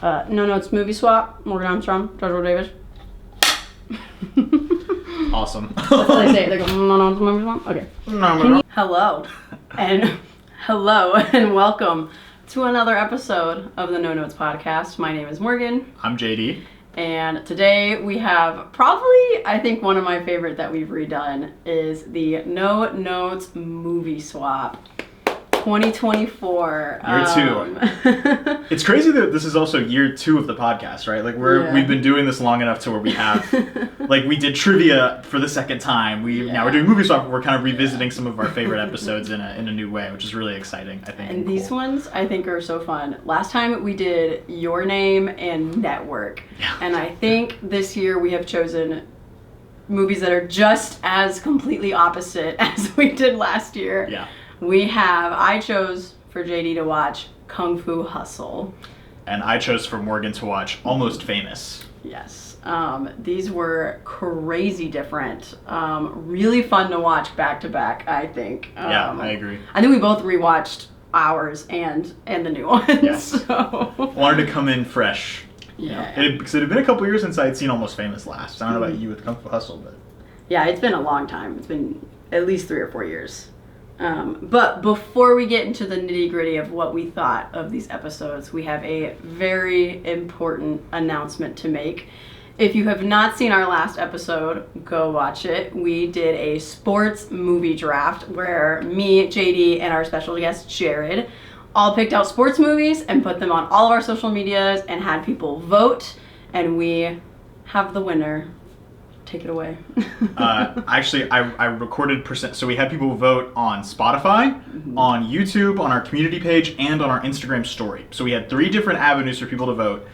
No Notes Movie Swap, Morgan Armstrong, Joshua Davis. Awesome. That's how they say it. They go, No Notes Movie Swap? Okay. Hello, and welcome to another episode of the No Notes Podcast. My name is Morgan. I'm JD. And today we have probably, I think one of my favorite that we've redone is the No Notes Movie Swap 2024. Year two. It's crazy that this is also year 2 of the podcast, right? Like we've been doing this long enough to where we have, like we did trivia for the second time. Now we're doing movie swap. We're kind of revisiting some of our favorite episodes in a new way, which is really exciting, I think. And these ones I think are so fun. Last time we did Your Name and Network. Yeah. And I think this year we have chosen movies that are just as completely opposite as we did last year. Yeah. I chose for JD to watch Kung Fu Hustle. And I chose for Morgan to watch Almost Famous. Yes. These were crazy different. Really fun to watch back to back, I think. Yeah, I agree. I think we both rewatched ours and the new ones. Yes. So. Wanted to come in fresh. Yeah. Because it had been a couple years since I had seen Almost Famous last. I don't know about you with Kung Fu Hustle, but... Yeah, it's been a long time. It's been at least 3 or 4 years. But before we get into the nitty-gritty of what we thought of these episodes, we have a very important announcement to make. If you have not seen our last episode, go watch it. We did a sports movie draft where me, JD, and our special guest, Jared, all picked out sports movies and put them on all of our social medias and had people vote, and we have the winner. Take it away. Actually, I recorded so we had people vote on Spotify, on YouTube, on our community page, and on our Instagram story. So we had 3 different avenues for people to vote.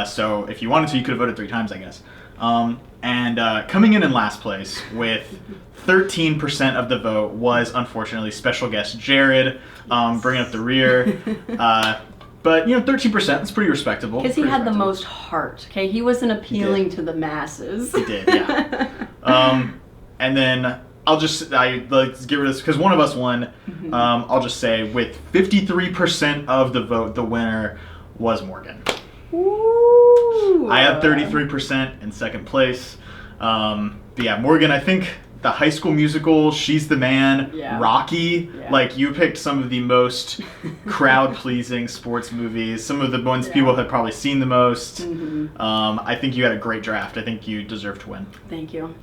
So if you wanted to, you could have voted 3 times, I guess. And coming in last place with 13% of the vote was, unfortunately, special guest Jared, bringing up the rear. But, 13% is pretty respectable. Because he had the most heart, okay? He wasn't appealing to the masses. He did, yeah. And then let's get rid of this, because one of us won. I'll just say, with 53% of the vote, the winner was Morgan. Ooh. I had 33% in second place. But yeah, Morgan, I think... The High School Musical, She's the Man, Rocky. Yeah. Like, you picked some of the most crowd-pleasing sports movies. Some of the ones people had probably seen the most. I think you had a great draft. I think you deserve to win. Thank you.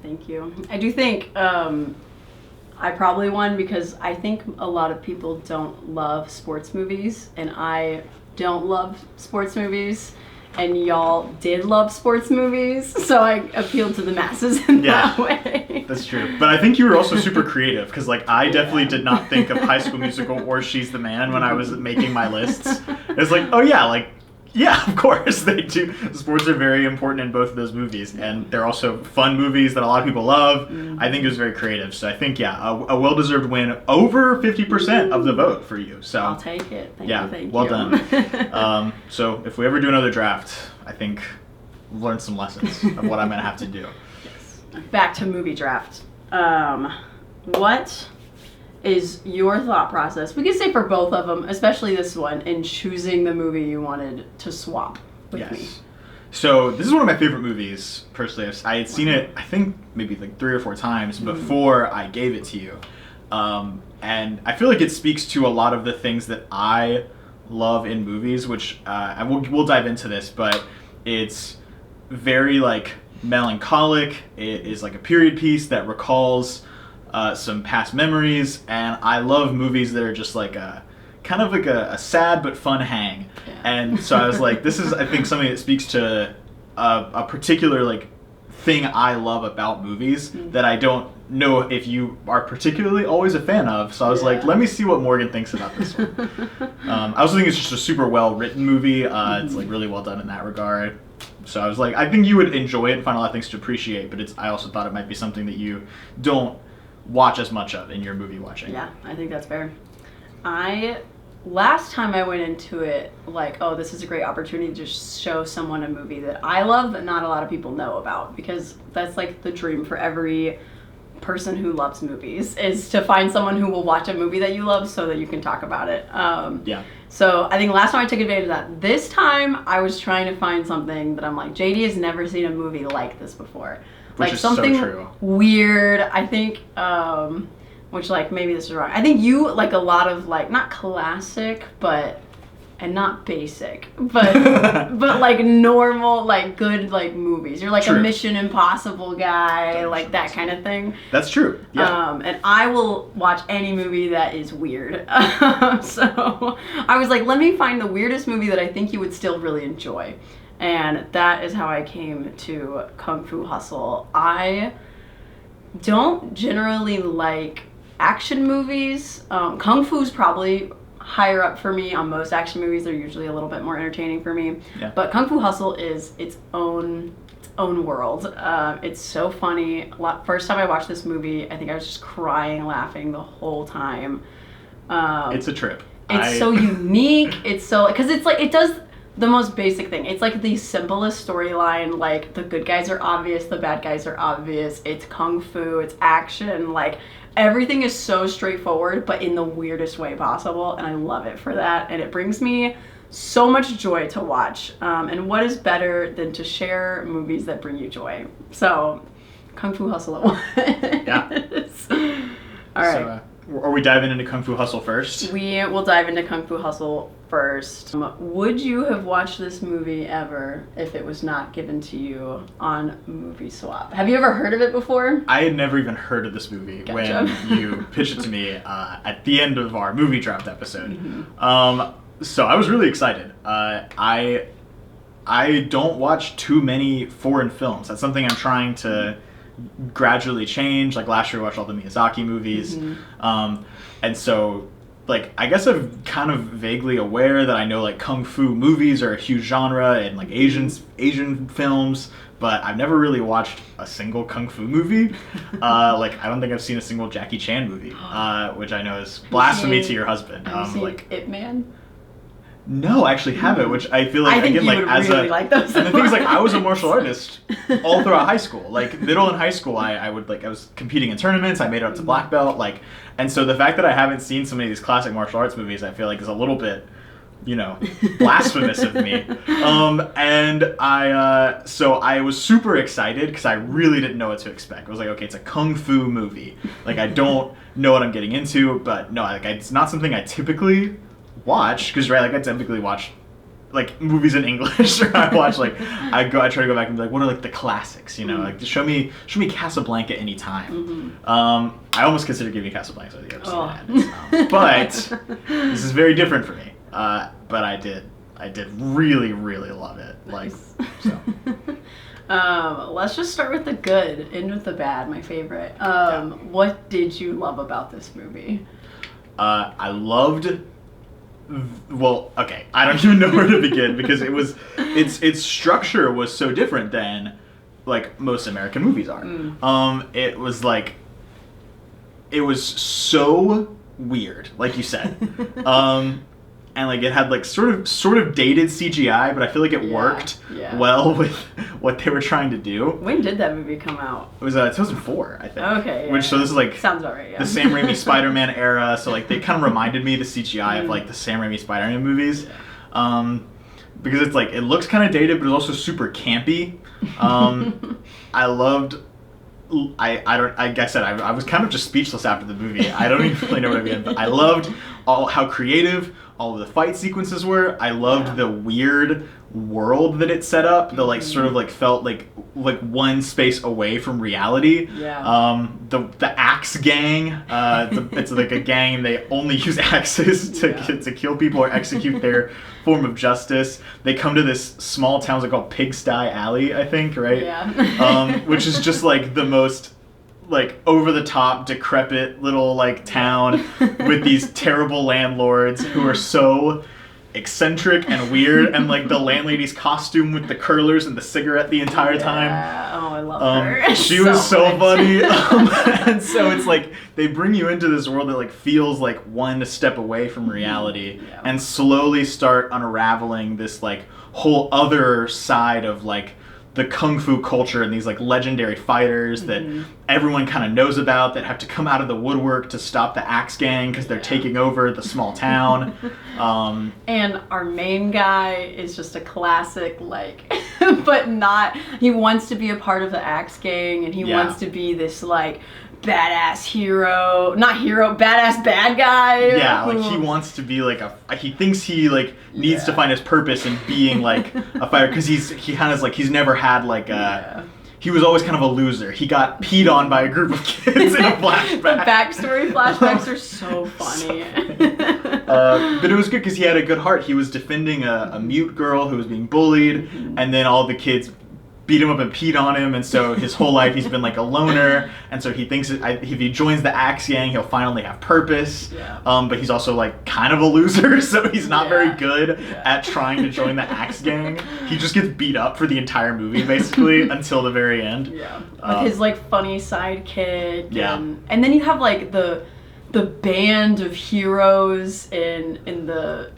I do think I probably won because I think a lot of people don't love sports movies, and I don't love sports movies. And y'all did love sports movies, so I appealed to the masses in that way. That's true. But I think you were also super creative, because I definitely did not think of High School Musical or She's the Man when I was making my lists. It's like, oh yeah, of course they do. Sports are very important in both of those movies, and they're also fun movies that a lot of people love. I think it was very creative, so I think, a well-deserved win, over 50% of the vote for you. So I'll take it. Thank you. Well done. So if we ever do another draft, I think we've learned some lessons of what I'm going to have to do. Yes. Back to movie draft. What is your thought process? We can say for both of them, especially this one, in choosing the movie you wanted to swap with me. So this is one of my favorite movies, personally. I had seen it, I think, maybe 3 or 4 times before I gave it to you. And I feel like it speaks to a lot of the things that I love in movies, which we'll dive into this, but it's very, melancholic. It is like a period piece that recalls some past memories, and I love movies that are just kind of a sad but fun hang. And so I was like, this is, I think, something that speaks to a particular thing I love about movies that I don't know if you are particularly always a fan of. So I was like, let me see what Morgan thinks about this one. I also think it's just a super well written movie. It's really well done in that regard. So I was like, I think you would enjoy it and find a lot of things to appreciate, but I also thought it might be something that you don't watch as much of in your movie watching. Yeah, I think that's fair. Last time I went into it this is a great opportunity to show someone a movie that I love but not a lot of people know about, because that's the dream for every person who loves movies, is to find someone who will watch a movie that you love so that you can talk about it. So I think last time I took advantage of that. This time I was trying to find something that I'm like, JD has never seen a movie like this before. Which like is something so true. weird. I think, which like maybe this is wrong. I think you like a lot of like not classic, but and not basic, but but like normal, like good like movies. You're like True. a Mission Impossible guy, like that kind of thing. That's true. Yeah. And I will watch any movie that is weird. So I was like, let me find the weirdest movie that I think you would still really enjoy. And that is how I came to Kung Fu Hustle. I don't generally like action movies. Kung Fu's probably higher up for me on most action movies. They're usually a little bit more entertaining for me. Yeah. But Kung Fu Hustle is its own world. It's so funny. First time I watched this movie, I think I was just crying, laughing the whole time. It's a trip. It's so unique. It's so, because it's like, it does the most basic thing. It's like the simplest storyline. Like the good guys are obvious, the bad guys are obvious. It's kung fu, it's action. Like everything is so straightforward, but in the weirdest way possible. And I love it for that. And it brings me so much joy to watch. And what is better than to share movies that bring you joy? So, Kung Fu Hustle at once. Yeah. All right. So, are we diving into Kung Fu Hustle first? We will dive into Kung Fu Hustle first. Would you have watched this movie ever if it was not given to you on Movie Swap? Have you ever heard of it before? I had never even heard of this movie Gotcha. when you pitched it to me at the end of our movie draft episode. Mm-hmm. So I was really excited. I don't watch too many foreign films. That's something I'm trying to gradually change. Like last year I watched all the Miyazaki movies. Mm-hmm. And so like I guess I'm kind of vaguely aware that I know like kung fu movies are a huge genre and like Asian films, but I've never really watched a single kung fu movie. Like I don't think I've seen a single Jackie Chan movie, which I know is blasphemy to your husband. Have you seen Like Ip Man? no, I actually haven't, which I feel like I think again you like would as really a like those. and the thing is like I was a martial artist all throughout high school. Like middle and high school I would like I was competing in tournaments, I made it up to black belt, like and so the fact that I haven't seen so many of these classic martial arts movies I feel like is a little bit, you know, blasphemous of me. And so I was super excited because I really didn't know what to expect. I was like, okay, it's a kung fu movie. Like I don't know what I'm getting into, but no, like it's not something I typically watch because right, like I typically watch like movies in English. Or I watch like I try to go back and be like, what are like the classics? You know, like just show me Casablanca anytime. I almost consider giving Casablanca the ever seen it. But this is very different for me. But I did really love it. Like so. Let's just start with the good, end with the bad, my favorite. What did you love about this movie? I loved. Well, okay, I don't even know where to begin because its structure was so different than like most American movies are. It was so weird, like you said. And like it had like sort of dated CGI, but I feel like it worked well with what they were trying to do. When did that movie come out? It was 2004, I think. Okay. So this is like sounds about right. Yeah. The Sam Raimi Spider-Man era. So like they kind of reminded me the CGI of like the Sam Raimi Spider-Man movies, because it's like it looks kind of dated, but it's also super campy. I loved. Like I said, I was kind of just speechless after the movie. I don't even really know what I mean, but I loved how creative all of the fight sequences were. I loved the weird world that it set up. The like sort of like felt like one space away from reality. The axe gang. It's like a gang. They only use axes to kill people or execute their form of justice. They come to this small town. It's called Pigsty Alley, I think, right? Yeah. Which is just like the most like over the top decrepit little like town with these terrible landlords who are so eccentric and weird, and like the landlady's costume with the curlers and the cigarette the entire time. Oh, I love her. She was so funny. And so it's like they bring you into this world that like feels like one step away from reality, and slowly start unraveling this like whole other side of like the kung fu culture and these like legendary fighters that everyone kind of knows about that have to come out of the woodwork to stop the Axe Gang because they're taking over the small town. And our main guy is just a classic, like, but not, he wants to be a part of the Axe Gang, and he wants to be this, like, badass hero, not hero, badass bad guy. Yeah, like he wants to be like he thinks he like needs to find his purpose in being like a fighter, because he kind of like, he's never had like a, he was always kind of a loser. He got peed on by a group of kids in a flashback. The backstory flashbacks are so funny. But it was good because he had a good heart. He was defending a mute girl who was being bullied, and then all the kids beat him up and peed on him, and so his whole life he's been like a loner, and so he thinks if he joins the Axe Gang he'll finally have purpose. But he's also like kind of a loser, so he's not very good at trying to join the Axe Gang. He just gets beat up for the entire movie basically until the very end. With his like funny sidekick. And then you have like the band of heroes in the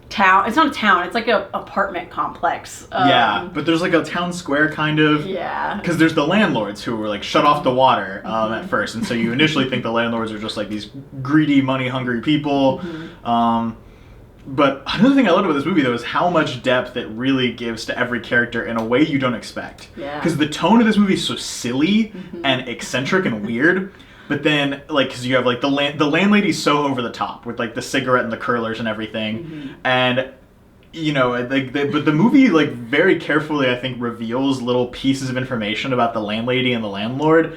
town. It's not a town, it's like a apartment complex. But there's like a town square kind of. Because there's the landlords who were like shut off the water at first, and so you initially think the landlords are just like these greedy, money hungry people. But another thing I loved about this movie though is how much depth it really gives to every character in a way you don't expect. Because the tone of this movie is so silly and eccentric and weird. But then, like, because you have, like, the landlady's so over the top with, like, the cigarette and the curlers and everything. And, you know, like, but the movie, like, very carefully, I think, reveals little pieces of information about the landlady and the landlord.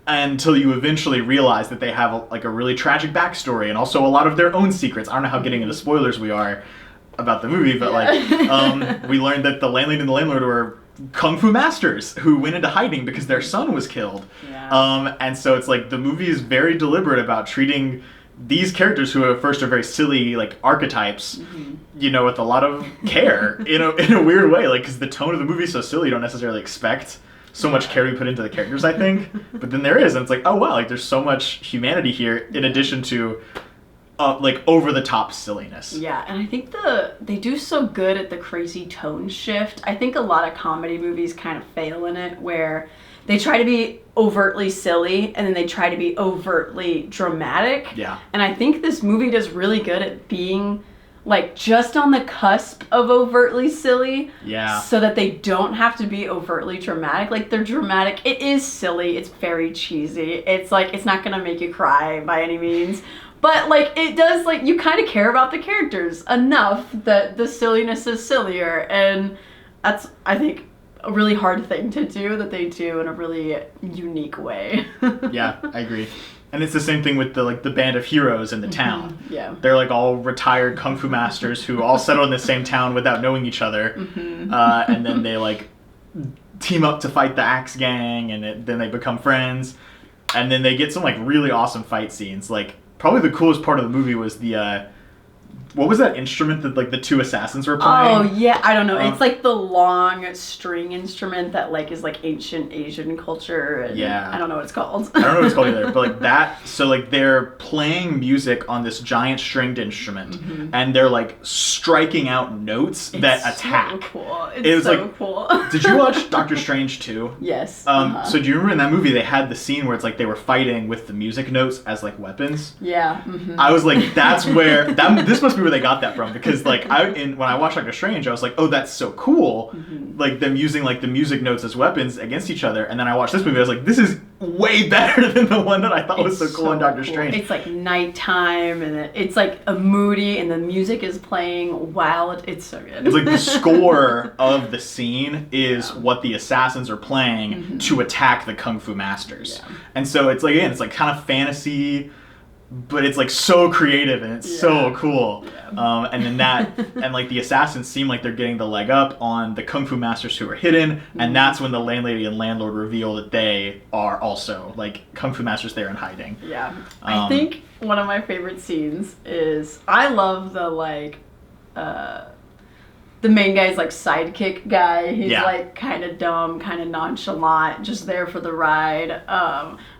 Until you eventually realize that they have, a really tragic backstory and also a lot of their own secrets. I don't know how getting into spoilers we are about the movie, but, we learned that the landlady and the landlord were kung fu masters who went into hiding because their son was killed. And so it's like the movie is very deliberate about treating these characters who at first are very silly like archetypes, you know, with a lot of care in a weird way, like because the tone of the movie is so silly you don't necessarily expect so much care to be put into the characters, I think. But then there is, and it's like, oh wow, like there's so much humanity here in addition to like over the top silliness. And I think they do so good at the crazy tone shift. I think a lot of comedy movies kind of fail in it, where they try to be overtly silly and then they try to be overtly dramatic. And I think this movie does really good at being like just on the cusp of overtly silly. So that they don't have to be overtly dramatic. Like they're dramatic. It is silly. It's very cheesy. It's like, it's not gonna make you cry by any means. But, like, it does, like, you kind of care about the characters enough that the silliness is sillier. And that's, I think, a really hard thing to do that they do in a really unique way. I agree. And it's the same thing with the band of heroes in the town. They're, like, all retired kung fu masters who all settle in the same town without knowing each other. And then they, like, team up to fight the Axe Gang, and then they become friends. And then they get some, like, really awesome fight scenes. Like, probably the coolest part of the movie was the what was that instrument that like the two assassins were playing? I don't know. It's like the long string instrument that like is like ancient Asian culture. And I don't know what it's called. I don't know what it's called either. But like that, so like they're playing music on this giant stringed instrument, and they're like striking out notes that attack. So cool. It's so cool. Did you watch Doctor Strange 2? Yes. So do you remember in that movie they had the scene where it's like they were fighting with the music notes as like weapons? I was like, that's where this must be where they got that from, because like when I watched Doctor Strange I was like, oh, that's so cool, like them using like the music notes as weapons against each other. And then I watched this movie, I was like, this is way better than the one that I thought was so cool in Doctor Strange. It's like nighttime and it's like a moody and the music is playing while it's so good. It's like the score of the scene is what the assassins are playing to attack the kung fu masters. And so it's like, again, it's like kind of fantasy, but it's like so creative and it's so cool. And then and like the assassins seem like they're getting the leg up on the kung fu masters who are hidden, and that's when the landlady and landlord reveal that they are also like kung fu masters there in hiding. I think one of my favorite scenes is, I love the like the main guy's like sidekick guy. He's like kind of dumb, kind of nonchalant, just there for the ride.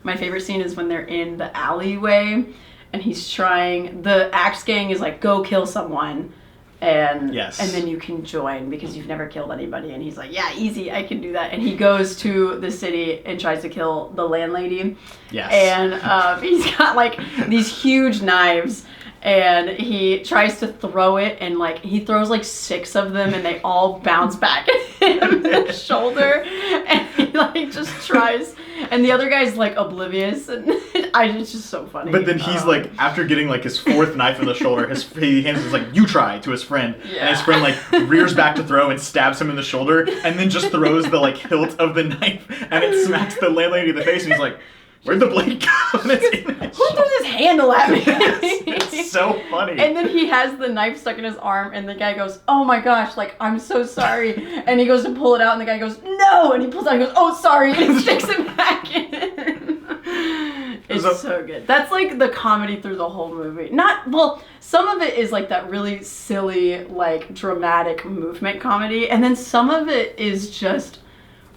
My favorite scene is when they're in the alleyway and he's trying, the Axe Gang is like, go kill someone. And Yes. and then you can join because you've never killed anybody. And he's like, yeah, easy, I can do that. And he goes to the city and tries to kill the landlady. Yes. And he's got like these huge knives. And he tries to throw it, and like he throws like 6 of them, and they all bounce back at him in the shoulder. And he like just tries, and the other guy's like oblivious, and it's just so funny. But then he's like, after getting like his 4th knife in the shoulder, he hands his like, "You try," to his friend, and his friend like rears back to throw and stabs him in the shoulder, and then just throws the like hilt of the knife, and it smacks the landlady in the face, and he's like, "Where'd the blade go?" And it's in his who threw this handle at me? Yes, it's so funny. And then he has the knife stuck in his arm, and the guy goes, "Oh my gosh, like, I'm so sorry." And he goes to pull it out, and the guy goes, "No!" And he pulls it out and goes, "Oh, sorry," and he sticks it back in. It's so good. That's like the comedy through the whole movie. Some of it is like that really silly, like, dramatic movement comedy, and then some of it is just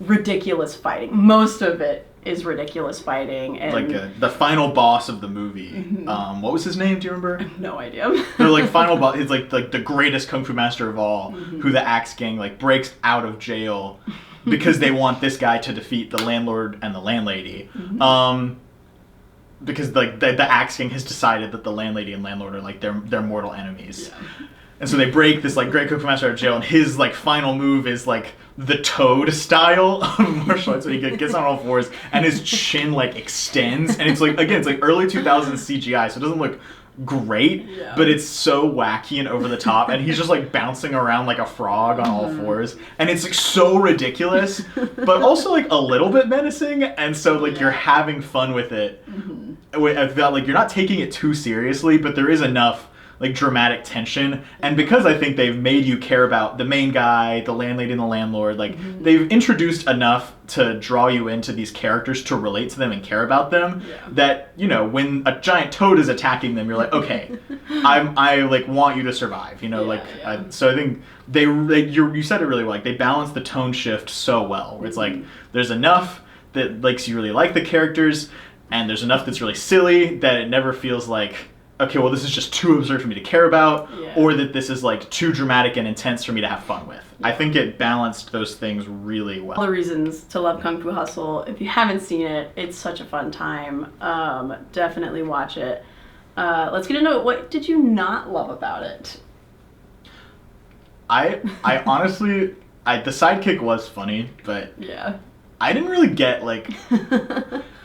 ridiculous fighting. Most of it is ridiculous fighting, and like the final boss of the movie. What was his name? Do you remember? No idea. The like final boss is like the greatest kung fu master of all, who the Axe Gang like breaks out of jail because they want this guy to defeat the landlord and the landlady. Because like the Axe Gang has decided that the landlady and landlord are like their mortal enemies. Yeah. And so they break this like great kung fu master out of jail, and his like final move is like the Toad style of martial arts. So he gets on all fours, and his chin like extends, and it's like, again, it's like early 2000s CGI, so it doesn't look great, but it's so wacky and over the top, and he's just like bouncing around like a frog on all fours, and it's like so ridiculous, but also like a little bit menacing, and so like you're having fun with it. I felt like you're not taking it too seriously, but there is enough like dramatic tension, and because I think they've made you care about the main guy, the landlady and the landlord, like they've introduced enough to draw you into these characters to relate to them and care about them, that, you know, when a giant toad is attacking them, you're like, okay, I like want you to survive, you know, so I think you said it really well, like they balance the tone shift so well, where it's like there's enough that like you really like the characters, and there's enough that's really silly that it never feels like, okay, well, this is just too absurd for me to care about, or that this is like too dramatic and intense for me to have fun with. I think it balanced those things really well. All the reasons to love Kung Fu Hustle. If you haven't seen it, it's such a fun time. Definitely watch it. Let's get into it. What did you not love about it? I honestly, the sidekick was funny, but I didn't really get like...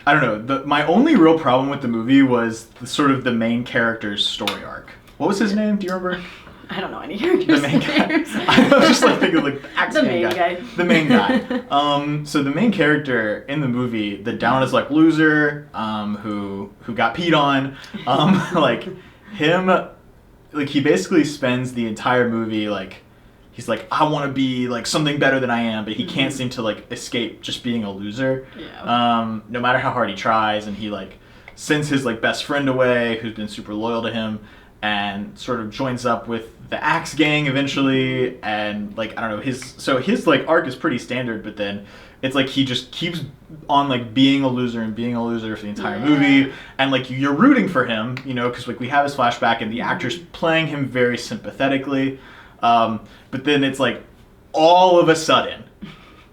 I don't know. My only real problem with the movie was the main character's story arc. What was his name? Do you remember? I don't know any characters' The main names. guy. I was just like thinking like the Axe main guy. The main guy. So the main character in the movie, the down as luck loser, who got peed on, like him, like he basically spends the entire movie like. He's like, I want to be like something better than I am, but he can't seem to like escape just being a loser. No matter how hard he tries, and he like sends his like best friend away, who's been super loyal to him, and sort of joins up with the Axe Gang eventually. And like I don't know, his like arc is pretty standard, but then it's like he just keeps on like being a loser and being a loser for the entire movie, and like you're rooting for him, you know, because like we have his flashback and the actor's playing him very sympathetically. But then it's like all of a sudden,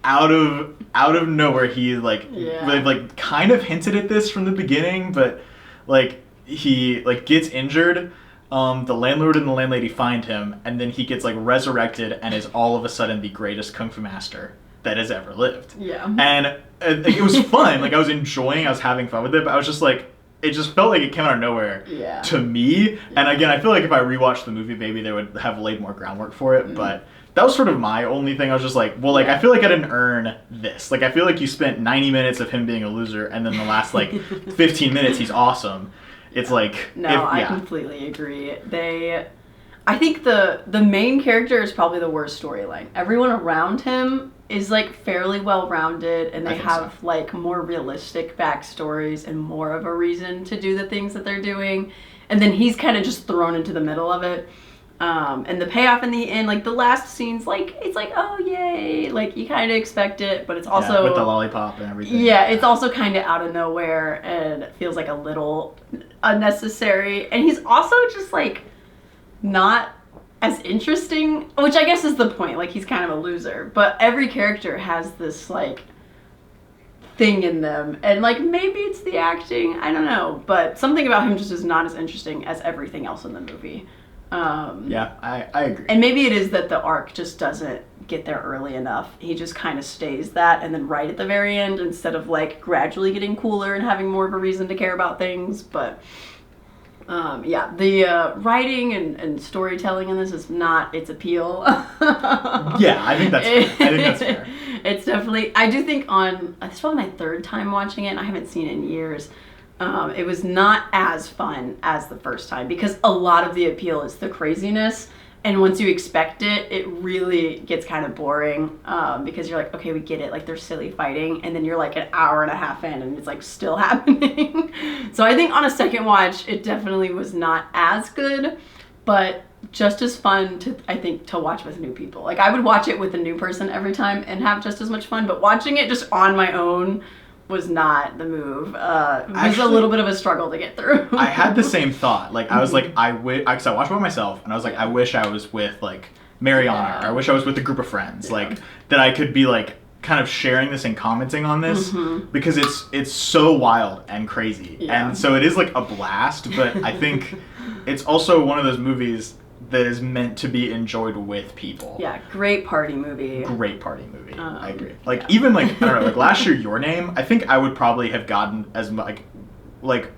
out of nowhere, he like they've like kind of hinted at this from the beginning, but like he like gets injured. The landlord and the landlady find him, and then he gets like resurrected and is all of a sudden the greatest kung fu master that has ever lived. And it was fun. Like I was having fun with it, but I was just like. It just felt like it came out of nowhere to me. And again, I feel like if I rewatched the movie, maybe they would have laid more groundwork for it. But that was sort of my only thing. I was just like, well, like I feel like I didn't earn this. Like I feel like you spent 90 minutes of him being a loser, and then the last like 15 minutes he's awesome. It's like I completely agree. I think the main character is probably the worst storyline. Everyone around him is like fairly well rounded, and they have like more realistic backstories and more of a reason to do the things that they're doing. And then he's kind of just thrown into the middle of it. And the payoff in the end, like the last scene's like, it's like, oh yay, like you kind of expect it, but it's also with the lollipop and everything. It's also kind of out of nowhere, and it feels like a little unnecessary. And he's also just like not as interesting, which I guess is the point. Like, he's kind of a loser, but every character has this like thing in them, and like maybe it's the acting, I don't know, but something about him just is not as interesting as everything else in the movie. Yeah, I agree. And maybe it is that the arc just doesn't get there early enough. He just kind of stays that, and then right at the very end, instead of like gradually getting cooler and having more of a reason to care about things. But yeah, the writing and storytelling in this is not its appeal. Yeah, I think that's fair. It's definitely, I do think it's probably my third time watching it, and I haven't seen it in years. It was not as fun as the first time because a lot of the appeal is the craziness. And once you expect it, it really gets kind of boring because you're like, okay, we get it. Like, they're silly fighting. And then you're like an hour and a half in and it's like still happening. So I think on a second watch, it definitely was not as good, but just as fun to watch with new people. Like, I would watch it with a new person every time and have just as much fun, but watching it just on my own was not the move. It was a little bit of a struggle to get through. I had the same thought. Like, I was like, because I watched it by myself, and I was like, I wish I was with like Mariana, or I wish I was with a group of friends, like that I could be like kind of sharing this and commenting on this, because it's so wild and crazy, and so it is like a blast. But I think it's also one of those movies that is meant to be enjoyed with people. Yeah, great party movie. Great party movie. I agree. Like, even like, I don't know, like last year, Your Name, I think I would probably have gotten as much, like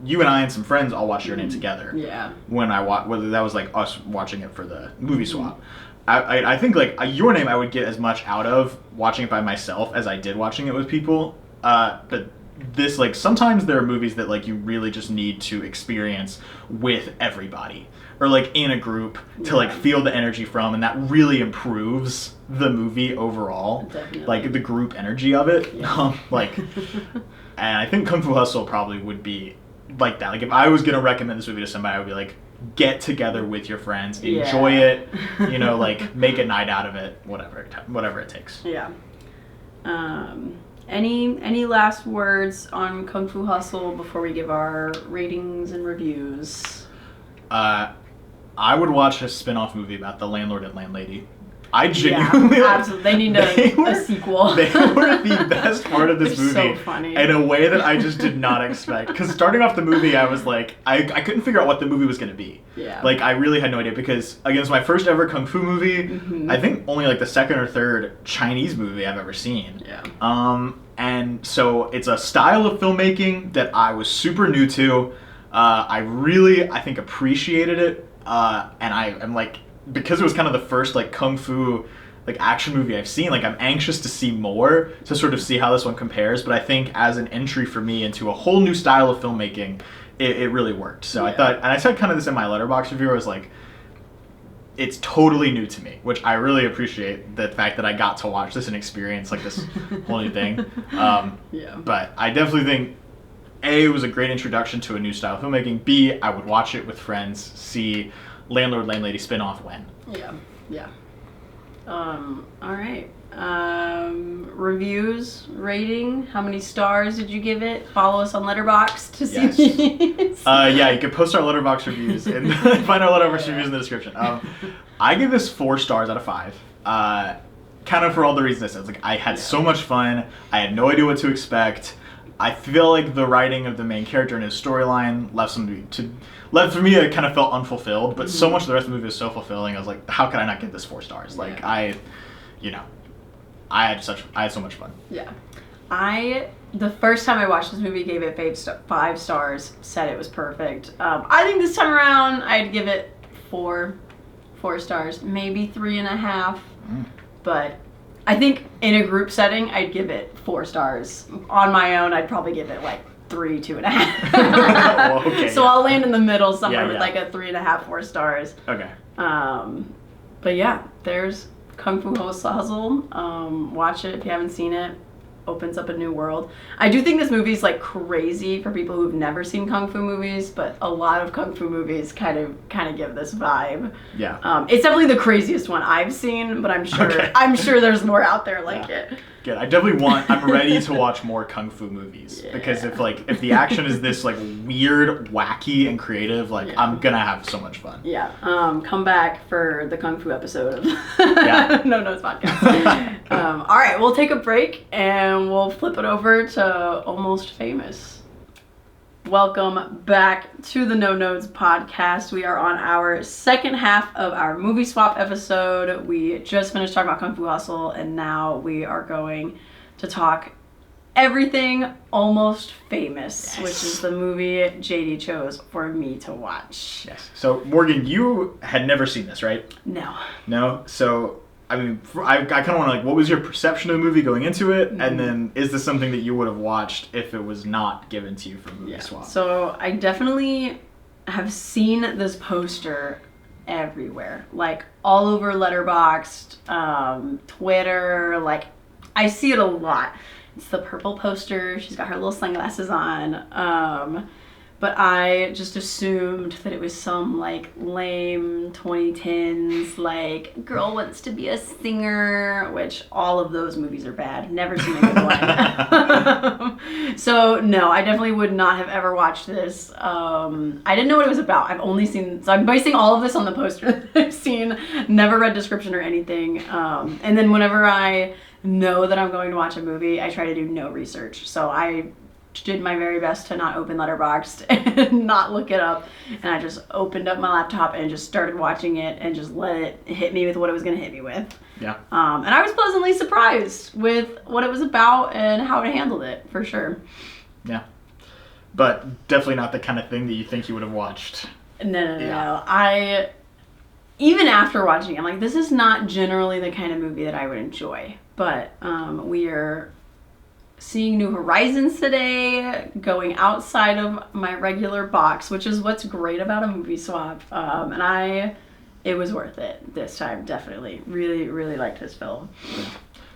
you and I and some friends all watched Your Name together. Yeah. When I watched, whether that was like us watching it for the movie swap. I think like Your Name I would get as much out of watching it by myself as I did watching it with people. But this, like, sometimes there are movies that like you really just need to experience with everybody, or like in a group to like feel the energy from, and that really improves the movie overall. Definitely. Like the group energy of it. Like, and I think Kung Fu Hustle probably would be like that. Like, if I was gonna recommend this movie to somebody, I would be like, get together with your friends, enjoy it, you know, like make a night out of it, whatever it takes. Yeah. Any last words on Kung Fu Hustle before we give our ratings and reviews? I would watch a spin-off movie about the landlord and landlady. I genuinely... Yeah, absolutely. They need a sequel. They were the best part of this movie. So funny. In a way that I just did not expect. Because starting off the movie, I was like... I couldn't figure out what the movie was going to be. Yeah. Like, I really had no idea. Because, again, it's my first ever Kung Fu movie. I think only, like, the second or third Chinese movie I've ever seen. Yeah. And so it's a style of filmmaking that I was super new to. I think, appreciated it. And I'm like... Because it was kind of the first like kung fu like action movie I've seen, like I'm anxious to see more to sort of see how this one compares. But I think as an entry for me into a whole new style of filmmaking, it really worked. So I thought, and I said kind of this in my Letterboxd review, I was like, it's totally new to me, which I really appreciate the fact that I got to watch this and experience like this whole new thing. But I definitely think A, it was a great introduction to a new style of filmmaking. B, I would watch it with friends. C, Landlord Landlady spin-off when. Yeah. All right. Reviews, rating. How many stars did you give it? Follow us on Letterboxd to see these. Yeah, you can post our Letterboxd reviews and find our Letterboxd reviews in the description. I give this 4 stars out of 5. Kind of for all the reasons I said. Like, I had so much fun. I had no idea what to expect. I feel like the writing of the main character and his storyline left for me, it kind of felt unfulfilled, but so much of the rest of the movie was so fulfilling. I was like, how could I not give this 4 stars? Like, I had so much fun. Yeah. The first time I watched this movie, gave it 5 stars, said it was perfect. I think this time around, I'd give it 4 stars, maybe 3.5, but I think in a group setting, I'd give it 4 stars. On my own, I'd probably give it like 3, 2.5. Well, okay, so I'll land in the middle somewhere with yeah. like a 3.5, 4 stars. Okay. But yeah, there's Kung Fu Hustle. Watch it if you haven't seen it. opens up a new world. I do think this movie is like crazy for people who've never seen kung fu movies, but a lot of kung fu movies kind of give this vibe. Yeah. It's definitely the craziest one I've seen, but I'm sure there's more out there like it. Good. I'm ready to watch more kung fu movies because if the action is this like weird, wacky, and creative, I'm gonna have so much fun. Yeah. Come back for the kung fu episode of No Notes Podcast. All right, we'll take a break and we'll flip it over to Almost Famous. Welcome back to the No Notes Podcast. We are on our second half of our movie swap episode. We just finished talking about Kung Fu Hustle, and now we are going to talk everything Almost Famous, which is the movie JD chose for me to watch. Yes. So, Morgan, you had never seen this, right? No. No? So, I mean, I kind of want to, what was your perception of the movie going into it? Mm-hmm. And then, is this something that you would have watched if it was not given to you for movie swap? So, I definitely have seen this poster everywhere. Like, all over Letterboxd, Twitter, I see it a lot. It's the purple poster. She's got her little sunglasses on. But I just assumed that it was some lame 2010s girl wants to be a singer, which all of those movies are bad. Never seen a good one. So no, I definitely would not have ever watched this. I didn't know what it was about. I'm basing all of this on the poster that I've seen. Never read description or anything. And then whenever I know that I'm going to watch a movie, I try to do no research. So I did my very best to not open Letterboxd and not look it up, and I just opened up my laptop and just started watching it and just let it hit me with what it was going to hit me with. Yeah. And I was pleasantly surprised with what it was about and how it handled it, for sure. Yeah. But definitely not the kind of thing that you think you would have watched. No. Even after watching it, I'm like, this is not generally the kind of movie that I would enjoy. But we are seeing new horizons today, going outside of my regular box, which is what's great about a movie swap. It was worth it this time, definitely. Really, really liked this film.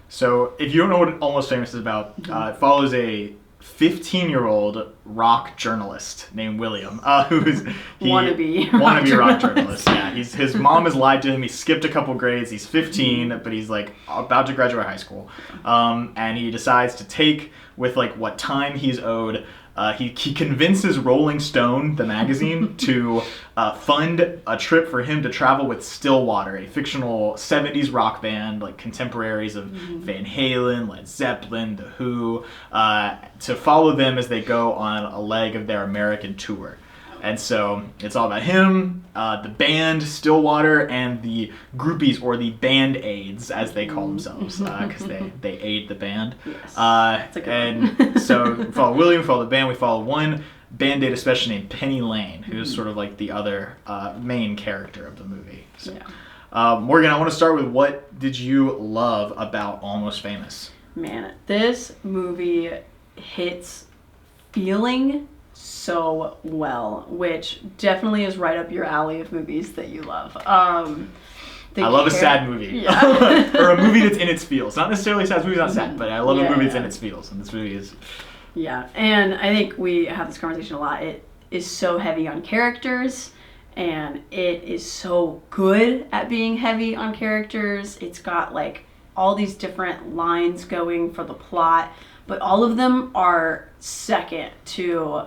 So, if you don't know what Almost Famous is about, it follows a 15-year-old rock journalist named William, who's wannabe rock journalist. Yeah, his mom has lied to him. He skipped a couple grades. He's 15, but he's about to graduate high school, and he decides to take with what time he's owed. He convinces Rolling Stone, the magazine, to fund a trip for him to travel with Stillwater, a fictional 70s rock band, contemporaries of Van Halen, Led Zeppelin, The Who, to follow them as they go on a leg of their American tour. And so it's all about him, the band, Stillwater, and the groupies, or the band-aids, as they call themselves, because they aid the band. Yes, that's a good one. So we follow William, we follow the band, we follow one band-aid especially named Penny Lane, who's sort of the other main character of the movie. So, Morgan, I want to start with, what did you love about Almost Famous? Man, this movie hits feeling so well, which definitely is right up your alley of movies that you love. I love a sad movie. Yeah. Or a movie that's in its feels. Not necessarily a sad movie, not sad, but I love a movie that's in its feels, and this movie is. Yeah, and I think we have this conversation a lot. It is so heavy on characters, and it is so good at being heavy on characters. It's got all these different lines going for the plot, but all of them are second to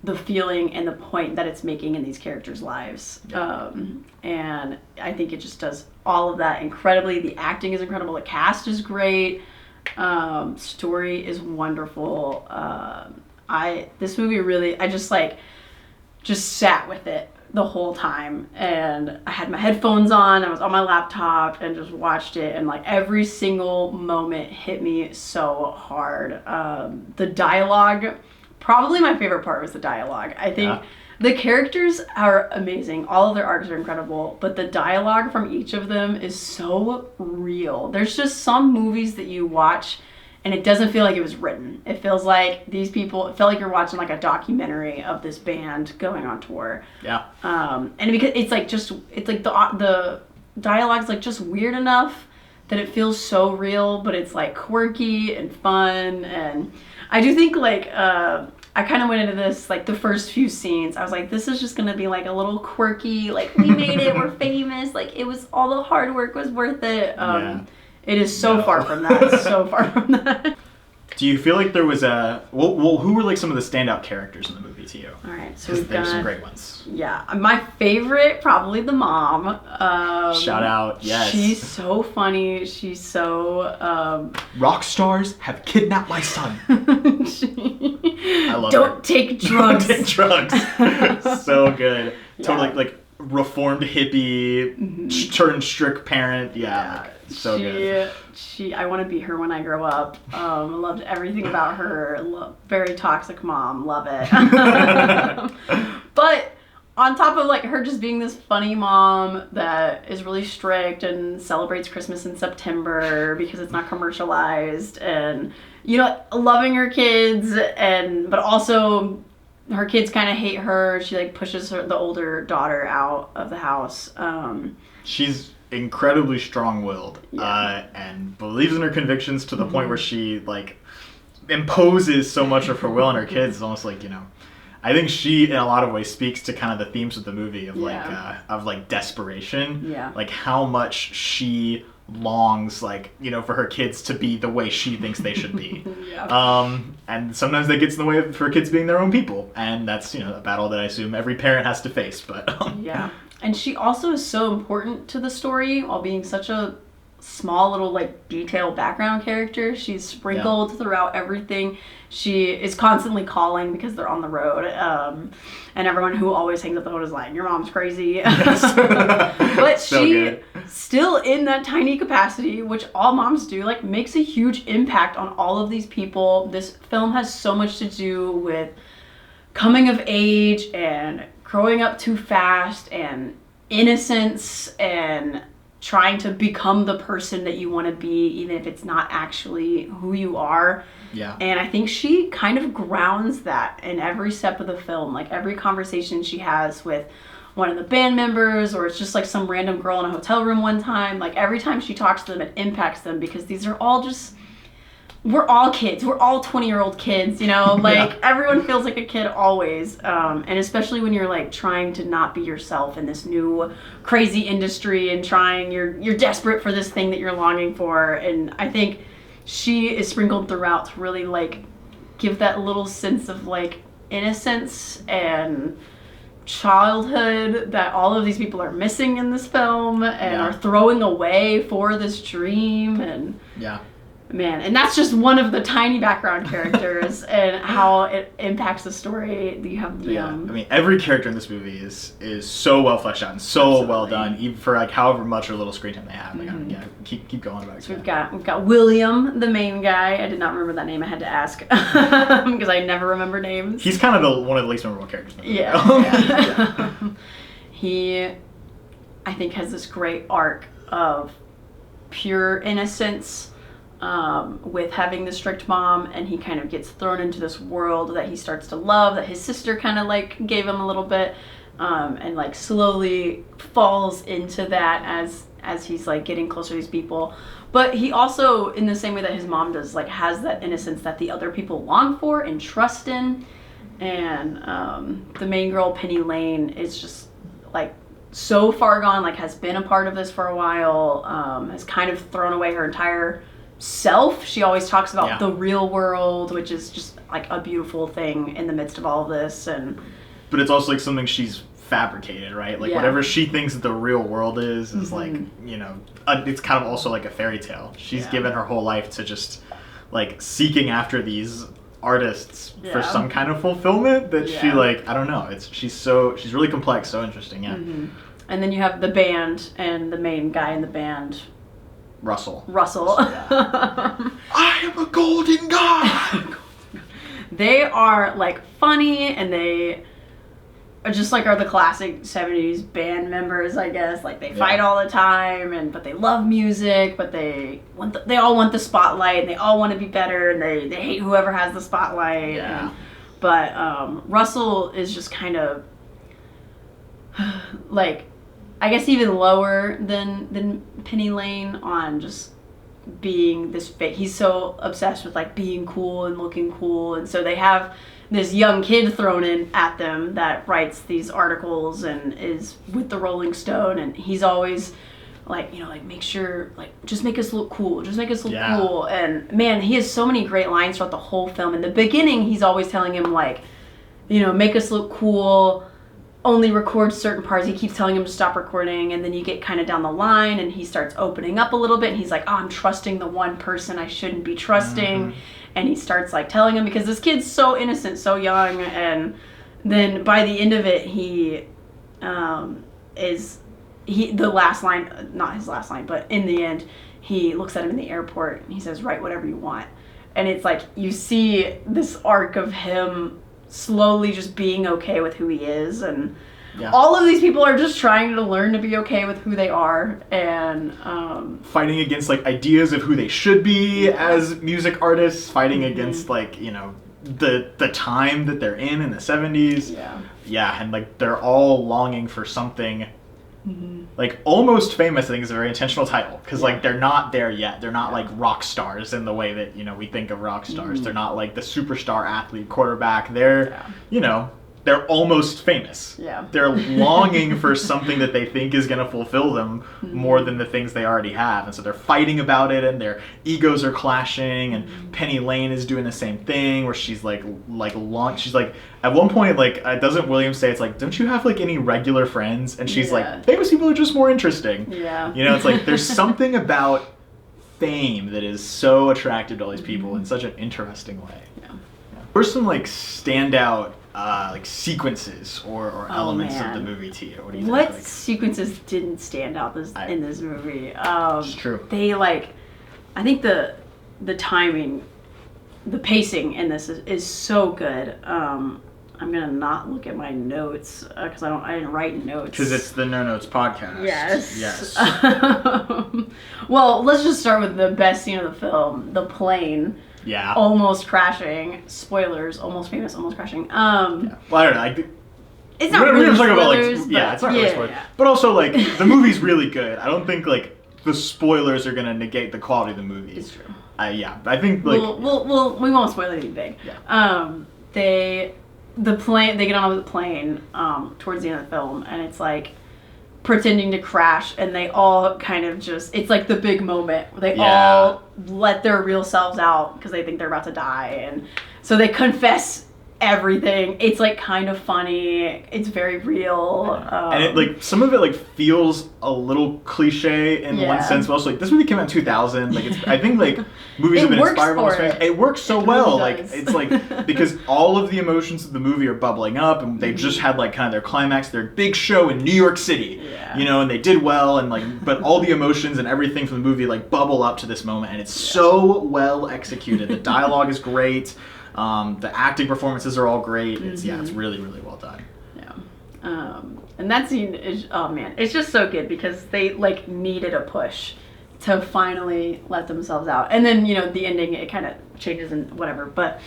the feeling and the point that it's making in these characters' lives. And I think it just does all of that incredibly. The acting is incredible. The cast is great. Story is wonderful. This movie really, I just sat with it the whole time, and I had my headphones on, I was on my laptop and just watched it, and every single moment hit me so hard. The dialogue, probably my favorite part was the dialogue. I think the characters are amazing. All of their arcs are incredible, but the dialogue from each of them is so real. There's just some movies that you watch and it doesn't feel like it was written. It feels like these people, it felt like you're watching a documentary of this band going on tour. Yeah. And because it's the dialogue's just weird enough that it feels so real, but it's like quirky and fun. And I do think like I kind of went into this like the first few scenes. I was like, this is just gonna be like a little quirky, like we made it, we're famous, like it was all the hard work was worth it. It is so far from that. So far from that. Do you feel like there was well, who were like some of the standout characters in the movie to you? All right, so we've got there's some great ones. Yeah, my favorite, probably the mom. Shout out, yes. She's so funny. She's so... Rock stars have kidnapped my son. I love Don't take drugs. Don't take drugs. So good. Totally like reformed hippie, turned strict parent. Yeah. So good. I want to be her when I grow up. Loved everything about her. Very toxic mom. Love it. But on top of like her just being this funny mom that is really strict and celebrates Christmas in September because it's not commercialized, and loving her kids, but also her kids kind of hate her. She like pushes the older daughter out of the house. She's incredibly strong-willed and believes in her convictions to the point where she like imposes so much of her will on her kids. It's almost like I think she in a lot of ways speaks to kind of the themes of the movie of like desperation, like how much she longs like for her kids to be the way she thinks they should be. And sometimes that gets in the way of her kids being their own people, and that's a battle that I assume every parent has to face. But and she also is so important to the story while being such a small little like detailed background character. She's sprinkled throughout everything. She is constantly calling because they're on the road, and everyone who always hangs up the phone is like, your mom's crazy. But so she still in that tiny capacity, which all moms do, like makes a huge impact on all of these people. This film has so much to do with coming of age and growing up too fast and innocence and trying to become the person that you want to be, even if it's not actually who you are. And I think she kind of grounds that in every step of the film. Like every conversation she has with one of the band members, or it's just like some random girl in a hotel room one time. Like every time she talks to them, it impacts them, because these are all just... We're all kids. We're all 20-year-old kids, like everyone feels like a kid always. And especially when you're like trying to not be yourself in this new crazy industry and you're desperate for this thing that you're longing for. And I think she is sprinkled throughout to really like give that little sense of like innocence and childhood that all of these people are missing in this film and are throwing away for this dream. And man, and that's just one of the tiny background characters and how it impacts the story. You have the I mean, every character in this movie is so well fleshed out and so well done, even for like however much or little screen time they have. Like, keep going about it. So we've got William, the main guy. I did not remember that name. I had to ask because I never remember names. He's kind of one of the least memorable characters in the movie. He, I think, has this great arc of pure innocence. With having the strict mom, and he kind of gets thrown into this world that he starts to love, that his sister kind of like gave him a little bit, and like slowly falls into that as he's like getting closer to these people. But he also, in the same way that his mom does, like has that innocence that the other people long for and trust in. And the main girl, Penny Lane, is just like so far gone, like has been a part of this for a while, has kind of thrown away her entire self. She always talks about the real world, which is just like a beautiful thing in the midst of all of this. But it's also like something she's fabricated, right? Like whatever she thinks the real world is like, it's kind of also like a fairy tale. She's given her whole life to just like seeking after these artists for some kind of fulfillment that she like, I don't know. She's really complex, so interesting. And then you have the band and the main guy in the band, Russell. I am a golden god. They are like funny, and they are just like are the classic 70s band members, I guess. Like they fight all the time, but they love music, but they all want the spotlight, and they all want to be better, and they hate whoever has the spotlight. But Russell is just kind of like, I guess even lower than Penny Lane on just being this fake. He's so obsessed with like being cool and looking cool, and so they have this young kid thrown in at them that writes these articles and is with the Rolling Stone, and he's always like, you know, like, make sure, like, just make us look cool, just make us look cool. And man, he has so many great lines throughout the whole film. In the beginning, he's always telling him like, you know, make us look cool, only record certain parts. He keeps telling him to stop recording, and then you get kind of down the line and he starts opening up a little bit, and he's like, oh, I'm trusting the one person I shouldn't be trusting. And he starts like telling him, because this kid's so innocent, so young, and then by the end of it, the last line, not his last line, but in the end, he looks at him in the airport and he says, write whatever you want. And it's like, you see this arc of him slowly just being okay with who he is, and all of these people are just trying to learn to be okay with who they are, and fighting against like ideas of who they should be as music artists, fighting against like, you know, the time that they're in the 70s. And like they're all longing for something like almost famous. I think is a very intentional title, because like they're not there yet. They're not like rock stars in the way that, you know, we think of rock stars. They're not like the superstar athlete quarterback. They're you know, they're almost famous. They're longing for something that they think is going to fulfill them more than the things they already have. And so they're fighting about it, and their egos are clashing, and Penny Lane is doing the same thing, where she's like she's like, at one point, like, doesn't Williams say, it's like, don't you have like any regular friends? And she's like, famous people are just more interesting. You know, it's like, there's something about fame that is so attractive to all these people in such an interesting way. What are some like standout like sequences or elements of the movie to you? What do you think? What sequences didn't stand out in this movie? It's true. They like, I think the timing, the pacing in this is so good. I'm gonna not look at my notes because I didn't write notes. Because it's the No Notes podcast. Yes. Well, let's just start with the best scene of the film: the plane. Almost crashing. Spoilers. Almost famous. Almost crashing. Well, I don't know. It's not really spoilers. About, like, it's not really spoilers. But also, like, the movie's really good. I don't think like the spoilers are gonna negate the quality of the movie. It's true. I think like we won't spoil anything big. They get on with the plane towards the end of the film, and it's like pretending to crash, and they all kind of just, it's like the big moment where they all let their real selves out because they think they're about to die, and so they confess everything. It's like kind of funny, it's very real, and it like, some of it like feels a little cliche in one sense, but also like this movie came out in 2000, like it's, I think like movies have been inspired by this. It works so well, like it's like, because all of the emotions of the movie are bubbling up, and they just had like kind of their climax, their big show in New York City, you know, and they did well, and like, but all the emotions and everything from the movie like bubble up to this moment, and it's so well executed. The dialogue is great. The acting performances are all great. It's it's really, really well done. And that scene is, oh man, it's just so good because they like needed a push to finally let themselves out. And then, you know, the ending, it kind of changes and whatever. But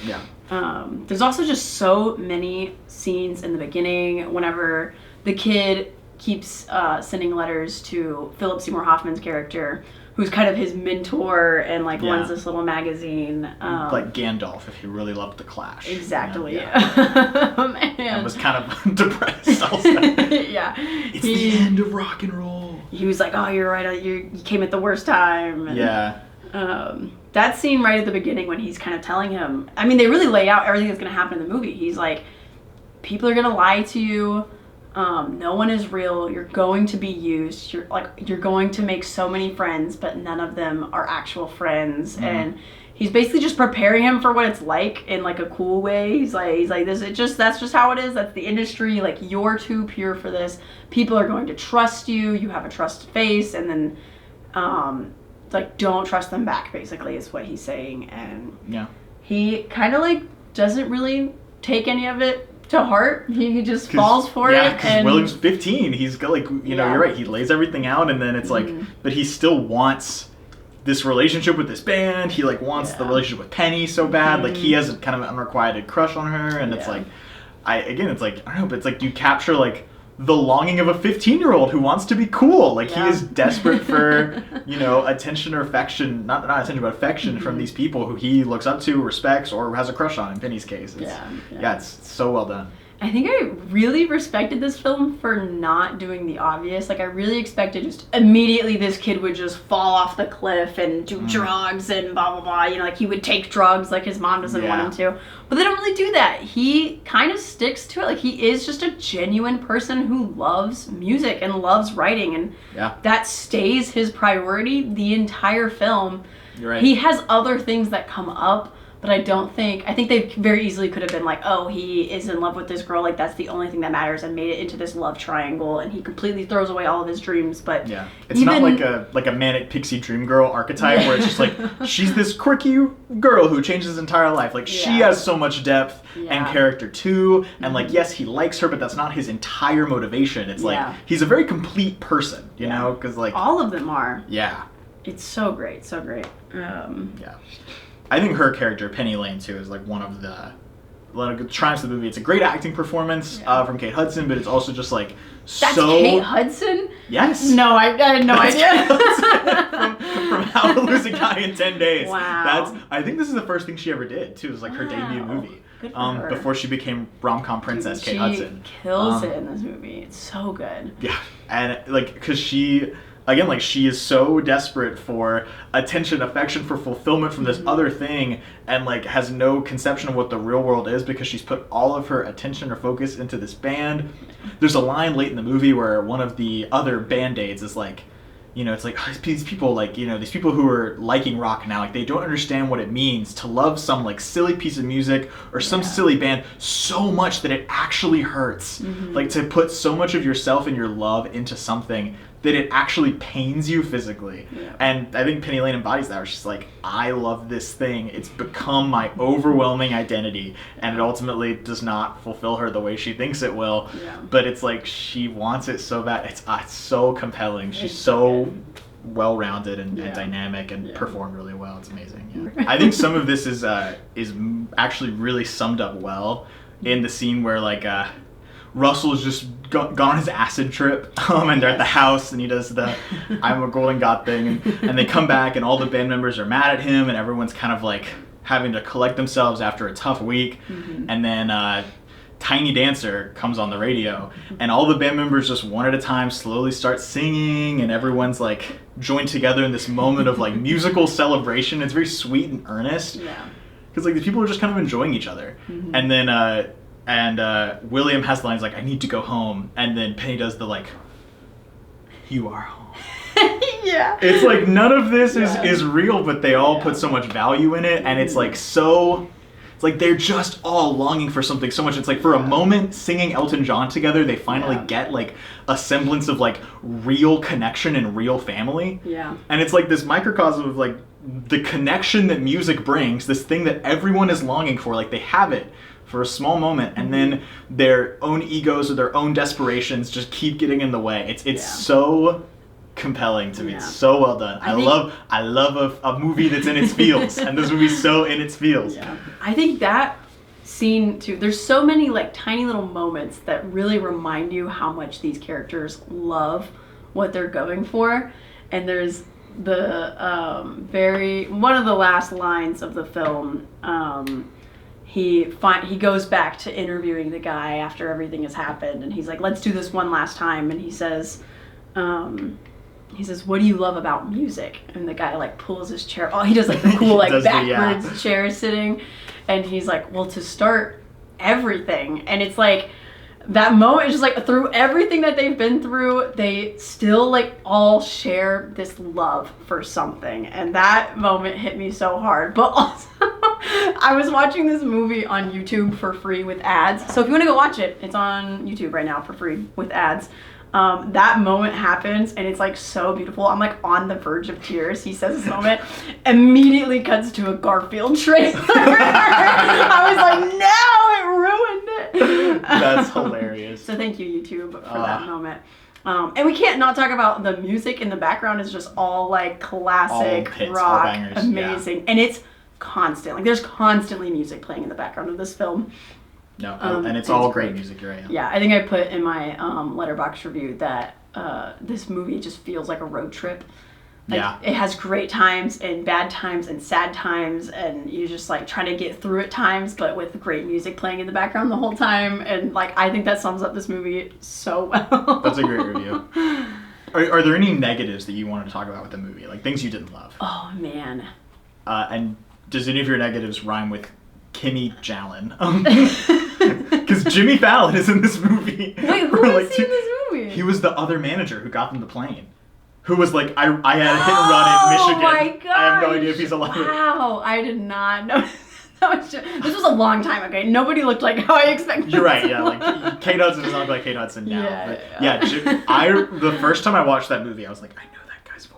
there's also just so many scenes in the beginning whenever the kid keeps sending letters to Philip Seymour Hoffman's character, who's kind of his mentor and like runs this little magazine. Like Gandalf, if he really loved The Clash. Exactly. And was kind of depressed also. It's the end of rock and roll. He was like, oh, you're right, you came at the worst time. And, that scene right at the beginning when he's kind of telling him, I mean, they really lay out everything that's going to happen in the movie. He's like, people are going to lie to you. No one is real. You're going to be used. You're going to make so many friends, but none of them are actual friends. And he's basically just preparing him for what it's like in like a cool way. He's like this. That's just how it is. That's the industry. Like, you're too pure for this. People are going to trust you. You have a trust face, and then like, don't trust them back. Basically, is what he's saying. And he kind of like doesn't really take any of it to heart. He just falls for it. Yeah, because William's 15. He's got like, you know, you're right. He lays everything out, and then it's like, but he still wants this relationship with this band. He like wants the relationship with Penny so bad. Like, he has a kind of unrequited crush on her, and it's like, it's like, I don't know, but it's like you capture like the longing of a 15-year-old who wants to be cool. Like, Yeah. he is desperate for, attention or affection, not attention, but affection from these people who he looks up to, respects, or has a crush on, in Penny's case. It's so well done. I think I really respected this film for not doing the obvious. Like, I really expected just immediately this kid would just fall off the cliff and do drugs and blah, blah, blah. Like, he would take drugs like his mom doesn't want him to. But they don't really do that. He kind of sticks to it. Like, he is just a genuine person who loves music and loves writing. And that stays his priority the entire film. You're right. He has other things that come up. But I think they very easily could have been like, oh, he is in love with this girl, like that's the only thing that matters, and made it into this love triangle, and he completely throws away all of his dreams. But it's not like a manic pixie dream girl archetype where it's just like she's this quirky girl who changes his entire life. Like she has so much depth and character too, and like yes, he likes her, but that's not his entire motivation. It's like he's a very complete person, you know, because like all of them are. Yeah, it's so great, so great. I think her character, Penny Lane, too, is like one of the triumphs of the movie. It's a great acting performance from Kate Hudson, but it's also just like That's Kate Hudson? Yes. No, I had no idea. from How to Lose a Guy in 10 Days. Wow. I think this is the first thing she ever did, too. It was like her debut movie. Good for her. Before she became rom-com princess Kate Hudson. She kills it in this movie. It's so good. Yeah, and like, because she... Again, like, she is so desperate for attention, affection, for fulfillment from this other thing, and, like, has no conception of what the real world is because she's put all of her attention or focus into this band. There's a line late in the movie where one of the other Band-Aids is like, it's like, oh, these people, like, these people who are liking rock now, like, they don't understand what it means to love some, like, silly piece of music or some silly band so much that it actually hurts. Like, to put so much of yourself and your love into something that it actually pains you physically. And I think Penny Lane embodies that, where she's like, I love this thing. It's become my overwhelming identity, and it ultimately does not fulfill her the way she thinks it will. But it's like, she wants it so bad. It's so compelling. She's so well-rounded and dynamic and performed really well. It's amazing. I think some of this is actually really summed up well in the scene where, like, Russell's just gone on his acid trip, and they're at the house, and he does the I'm a golden god thing, and they come back, and all the band members are mad at him, and everyone's kind of like having to collect themselves after a tough week, and then Tiny Dancer comes on the radio, and all the band members just one at a time slowly start singing, and everyone's like joined together in this moment of like musical celebration. It's very sweet and earnest, because like the people are just kind of enjoying each other, and then William has lines like, I need to go home. And then Penny does the like, you are home. It's like none of this is real, but they all put so much value in it. And it's like it's like they're just all longing for something so much. It's like for a moment singing Elton John together, they finally get like a semblance of like real connection and real family. And it's like this microcosm of like the connection that music brings, this thing that everyone is longing for. Like they have it for a small moment, and then their own egos or their own desperations just keep getting in the way. It's so compelling to me. It's so well done. I love a movie that's in its feels, and this movie's so in its feels. I think that scene too, there's so many like tiny little moments that really remind you how much these characters love what they're going for. And there's the one of the last lines of the film, he goes back to interviewing the guy after everything has happened, and he's like, let's do this one last time. And he says, what do you love about music? And the guy like pulls his chair. Oh, he does like the cool like backwards chair sitting. And he's like, well, to start, everything. And it's like, that moment is just like, through everything that they've been through, they still like all share this love for something. And that moment hit me so hard. But also, I was watching this movie on YouTube for free with ads. So if you want to go watch it, it's on YouTube right now for free with ads. That moment happens, and it's like so beautiful. I'm like on the verge of tears. He says this moment, immediately cuts to a Garfield trailer. I was like, no, it ruined it. That's hilarious. So thank you, YouTube, for that moment. And we can't not talk about the music in the background. Is just all like classic rock, amazing, and it's constant. Like there's constantly music playing in the background of this film. No, and it's all great music, you're right. Yeah, I think I put in my Letterboxd review that this movie just feels like a road trip. Like, it has great times and bad times and sad times, and you're just like trying to get through at times, but with great music playing in the background the whole time. And like, I think that sums up this movie so well. That's a great review. Are there any negatives that you wanted to talk about with the movie? Like things you didn't love? Oh, man. And does any of your negatives rhyme with Kimmy Jalen? Because Jimmy Fallon is in this movie. Wait, who is he in this movie? He was the other manager who got them the plane. Who was like, I had a hit and run in Michigan. Oh my god! I have no idea if he's alive. Wow, I did not know. This was a long time ago. Nobody looked like how I expected. You're right, yeah. Like Kate Hudson does not look like Kate Hudson now. The first time I watched that movie, I was like, I know that guy's voice.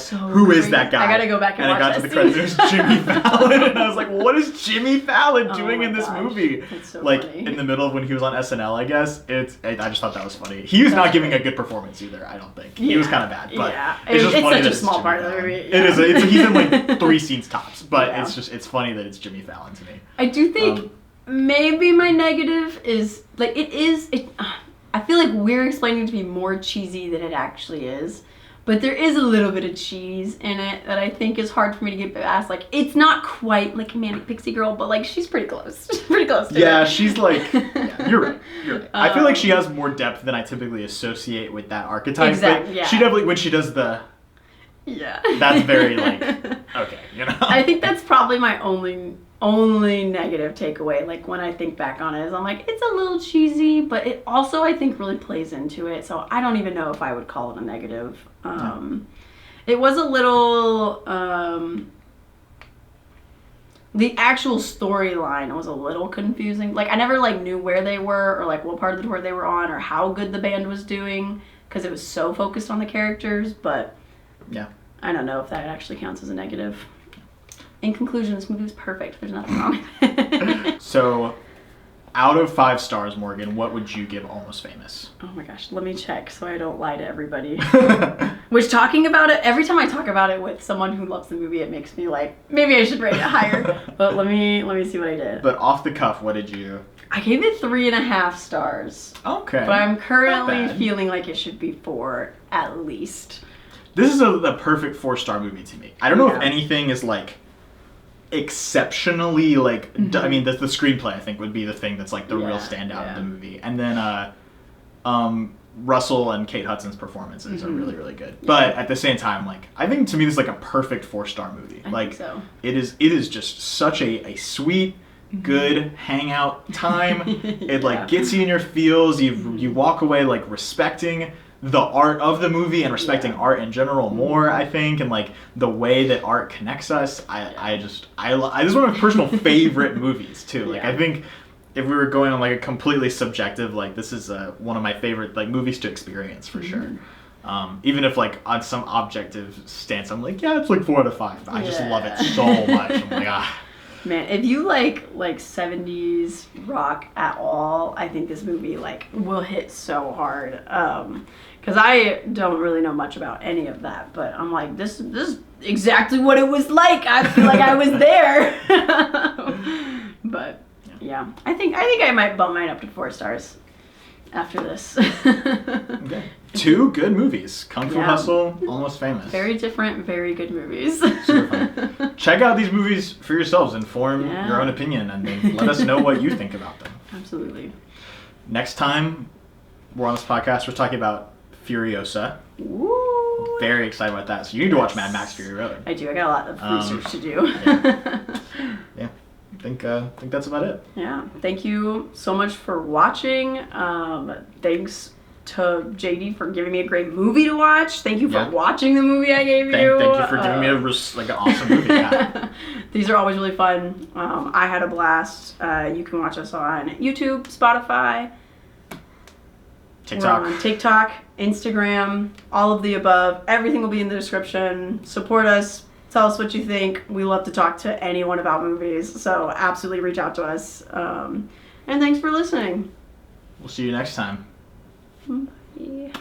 Who is that guy? I gotta go back and watch I got to the credits. It was Jimmy Fallon, and I was like, what is Jimmy Fallon doing in this movie? That's so like funny. in the middle of when he was on SNL, I guess. I just thought that was funny. He was not giving a good performance either. I don't think he was kind of bad, but it's just funny such that a small Jimmy part of the Fallon. movie. It is. He's in like 3 scenes tops, but it's funny that it's Jimmy Fallon to me. I do think maybe my negative is like I feel like we're explaining it to be more cheesy than it actually is. But there is a little bit of cheese in it that I think is hard for me to get past. Like, it's not quite like Manic Pixie Girl, but like she's pretty close. Pretty close to it. She's like, you're right. I feel like she has more depth than I typically associate with that archetype. Exactly. Yeah. She definitely, when she does that's very like, okay, you know. I think that's probably my only negative takeaway. Like when I think back on it, is I'm like, it's a little cheesy, but it also I think really plays into it. So I don't even know if I would call it a negative. It was a little the actual storyline was a little confusing. Like I never like knew where they were or like what part of the tour they were on or how good the band was doing because it was so focused on the characters. But I don't know if that actually counts as a negative. In conclusion, this movie was perfect. There's nothing wrong with it. So, out of 5 stars, Morgan, what would you give Almost Famous? Oh my gosh, let me check so I don't lie to everybody. Which talking about it, every time I talk about it with someone who loves the movie, it makes me like, maybe I should rate it higher. But let me see what I did. But off the cuff, what did you? I gave it 3.5 stars. Okay. But I'm currently feeling like it should be 4 at least. This is the perfect 4-star movie to me. I don't know if anything is like exceptionally like I mean the screenplay I think would be the thing that's like the real standout of the movie, and then Russell and Kate Hudson's performances are really, really good. But at the same time, like I think to me this is like a perfect 4-star movie. I think so. It is just such a sweet, good hangout time. It like gets you in your feels. You walk away like respecting the art of the movie and respecting art in general more, I think, and like the way that art connects us. This is one of my personal favorite movies too. Like I think if we were going on like a completely subjective, like this is one of my favorite like movies to experience for sure. Even if like on some objective stance, I'm like, it's like 4 out of 5. I just love it so much. I'm like, Man, if you like 70s rock at all, I think this movie like will hit so hard. Because I don't really know much about any of that, but I'm like, this is exactly what it was like. I feel like I was there. But I think I might bump mine up to 4 stars after this. Okay. 2 good movies. Kung Fu Hustle, Almost Famous. Very different, very good movies. Super fun. Check out these movies for yourselves and form your own opinion, and then let us know what you think about them. Absolutely. Next time we're on this podcast, we're talking about Furiosa. Ooh. Very excited about that. So you need to watch Mad Max Fury Road. I do. I got a lot of research to do. I think that's about it. Yeah. Thank you so much for watching. Thanks to JD for giving me a great movie to watch. Thank you for watching the movie I gave you. Thank you for giving me an awesome movie. These are always really fun. I had a blast. You can watch us on YouTube, Spotify, TikTok. We're on TikTok, Instagram, all of the above. Everything will be in the description. Support us. Tell us what you think. We love to talk to anyone about movies, so absolutely reach out to us. And thanks for listening. We'll see you next time. Bye.